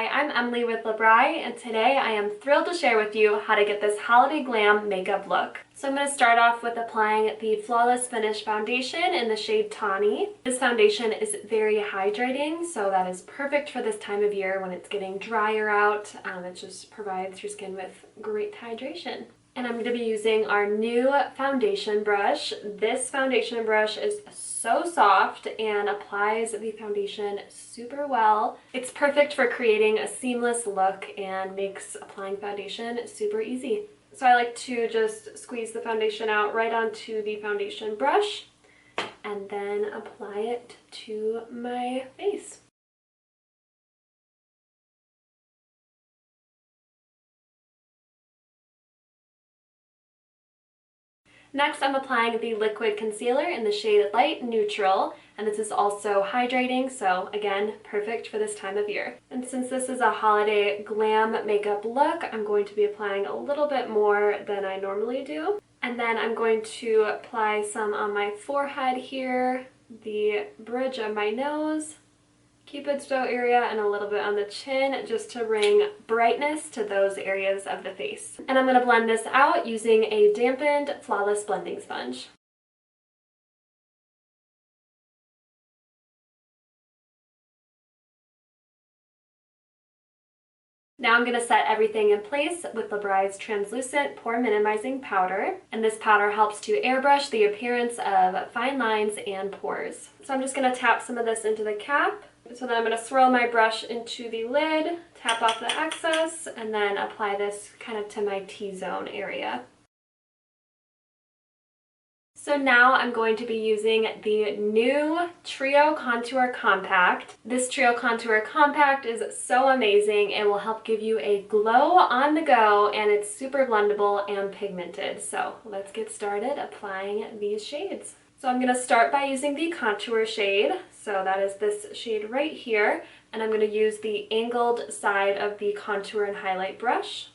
Hi, I'm Emily with Labri, and today I am thrilled to share with you how to get this Holiday Glam Makeup Look. So I'm going to start off with applying the Flawless Finish Foundation in the shade Tawny. This foundation is very hydrating, so that is perfect for this time of year when it's getting drier out. It just provides your skin with great hydration. And I'm going to be using our new foundation brush. This foundation brush is so soft and applies the foundation super well. It's perfect for creating a seamless look and makes applying foundation super easy. So I like to just squeeze the foundation out right onto the foundation brush and then apply it to my face. Next, I'm applying the liquid concealer in the shade Light Neutral, and this is also hydrating, so again, perfect for this time of year. And since this is a holiday glam makeup look, I'm going to be applying a little bit more than I normally do. And then I'm going to apply some on my forehead here, the bridge of my nose, Cupid's bow area, and a little bit on the chin, just to bring brightness to those areas of the face. And I'm going to blend this out using a dampened Flawless blending sponge. Now I'm going to set everything in place with Labri's translucent pore minimizing powder, and this powder helps to airbrush the appearance of fine lines and pores. So I'm just going to tap some of this into the cap. So then I'm going to swirl my brush into the lid, tap off the excess, and then apply this kind of to my T-zone area. So now I'm going to be using the new Trio Contour Compact. This Trio Contour Compact is so amazing. It will help give you a glow on the go, and it's super blendable and pigmented. So let's get started applying these shades. So I'm going to start by using the contour shade. So that is this shade right here. And I'm going to use the angled side of the contour and highlight brush.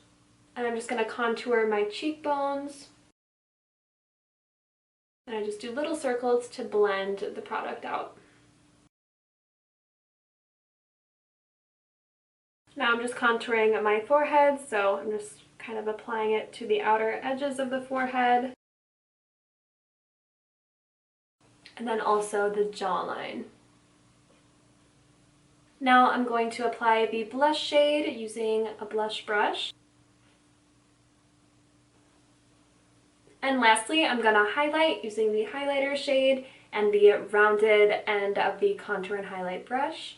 And I'm just going to contour my cheekbones. And I just do little circles to blend the product out. Now I'm just contouring my forehead, so I'm just kind of applying it to the outer edges of the forehead. And then also the jawline. Now I'm going to apply the blush shade using a blush brush. And lastly, I'm going to highlight using the highlighter shade and the rounded end of the contour and highlight brush.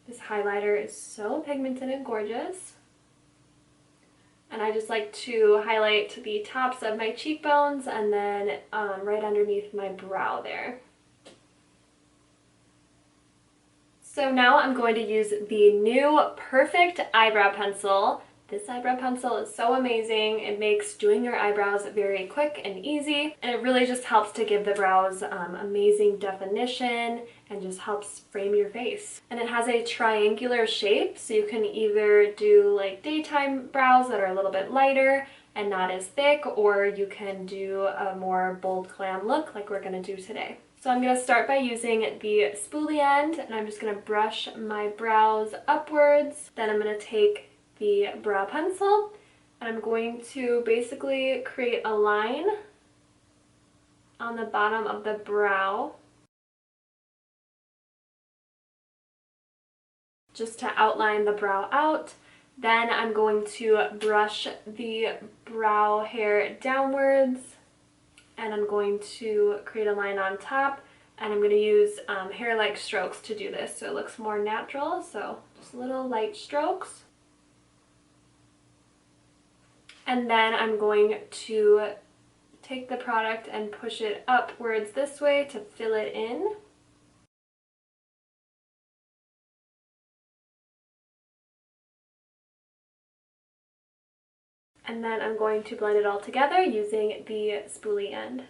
This highlighter is so pigmented and gorgeous. And I just like to highlight the tops of my cheekbones and then right underneath my brow there. So now I'm going to use the new Perfect Eyebrow Pencil. This eyebrow pencil is so amazing. It makes doing your eyebrows very quick and easy, and it really just helps to give the brows amazing definition and just helps frame your face. And it has a triangular shape, so you can either do like daytime brows that are a little bit lighter and not as thick, or you can do a more bold glam look like we're going to do today. So I'm going to start by using the spoolie end, and I'm just going to brush my brows upwards. Then I'm going to take the brow pencil, and I'm going to basically create a line on the bottom of the brow just to outline the brow out. Then I'm going to brush the brow hair downwards, and I'm going to create a line on top, and I'm going to use hair-like strokes to do this so it looks more natural. So just little light strokes. And then I'm going to take the product and push it upwards this way to fill it in. And then I'm going to blend it all together using the spoolie end.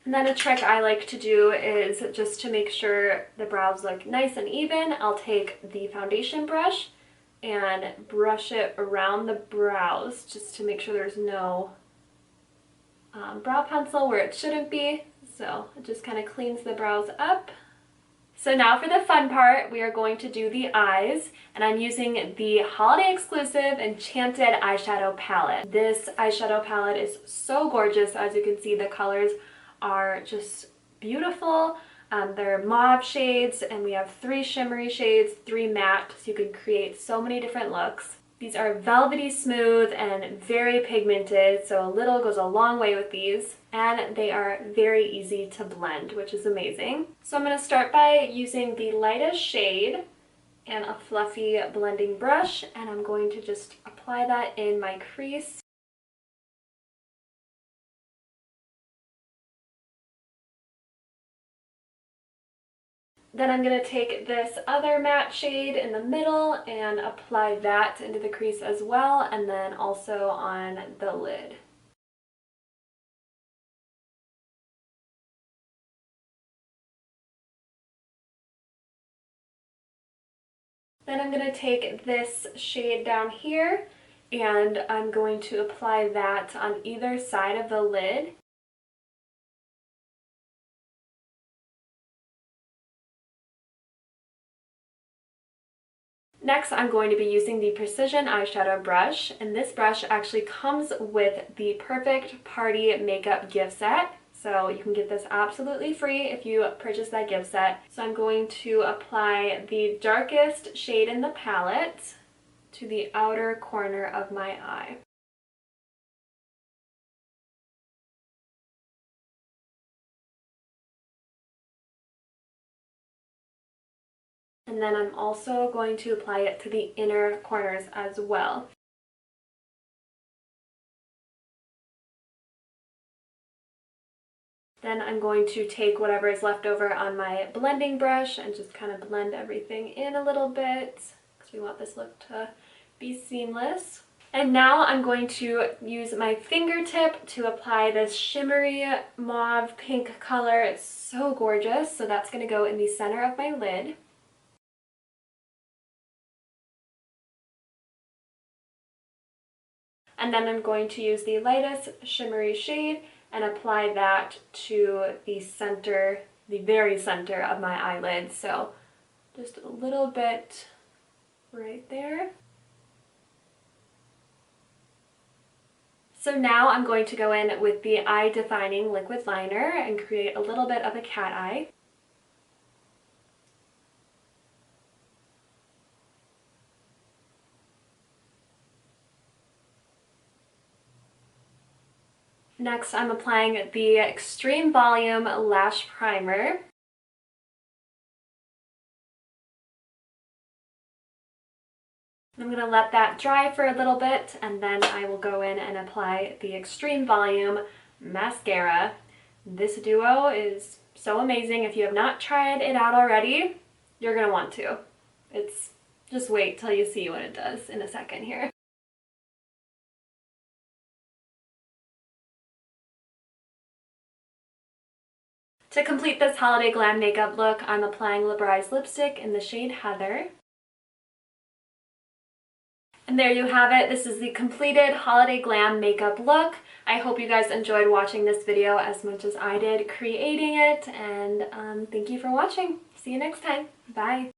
And then a trick I like to do is just to make sure the brows look nice and even, I'll take the foundation brush and brush it around the brows just to make sure there's no brow pencil where it shouldn't be. So it just kind of cleans the brows up. So now for the fun part, we are going to do the eyes, and I'm using the holiday exclusive Enchanted eyeshadow palette. This eyeshadow palette is so gorgeous. As you can see, the colors are just beautiful. They're mauve shades, and we have 3 shimmery shades, 3 matte, so you can create so many different looks. These are velvety smooth and very pigmented, so a little goes a long way with these. And they are very easy to blend, which is amazing. So I'm going to start by using the lightest shade and a fluffy blending brush, and I'm going to just apply that in my crease. Then I'm going to take this other matte shade in the middle and apply that into the crease as well, and then also on the lid. Then I'm going to take this shade down here and I'm going to apply that on either side of the lid. Next, I'm going to be using the Precision eyeshadow brush, and this brush actually comes with the Perfect Party Makeup gift set. So you can get this absolutely free if you purchase that gift set. So I'm going to apply the darkest shade in the palette to the outer corner of my eye. And then I'm also going to apply it to the inner corners as well. Then I'm going to take whatever is left over on my blending brush and just kind of blend everything in a little bit because we want this look to be seamless. And now I'm going to use my fingertip to apply this shimmery mauve pink color. It's so gorgeous. So that's going to go in the center of my lid. And then I'm going to use the lightest shimmery shade and apply that to the center, the very center of my eyelid. So just a little bit right there. So now I'm going to go in with the eye defining liquid liner and create a little bit of a cat eye. Next, I'm applying the Extreme Volume Lash Primer. I'm going to let that dry for a little bit, and then I will go in and apply the Extreme Volume Mascara. This duo is so amazing. If you have not tried it out already, you're going to want to. Just wait till you see what it does in a second here. To complete this Holiday Glam Makeup look, I'm applying Labrise lipstick in the shade Heather. And there you have it. This is the completed Holiday Glam Makeup look. I hope you guys enjoyed watching this video as much as I did creating it, and thank you for watching. See you next time. Bye.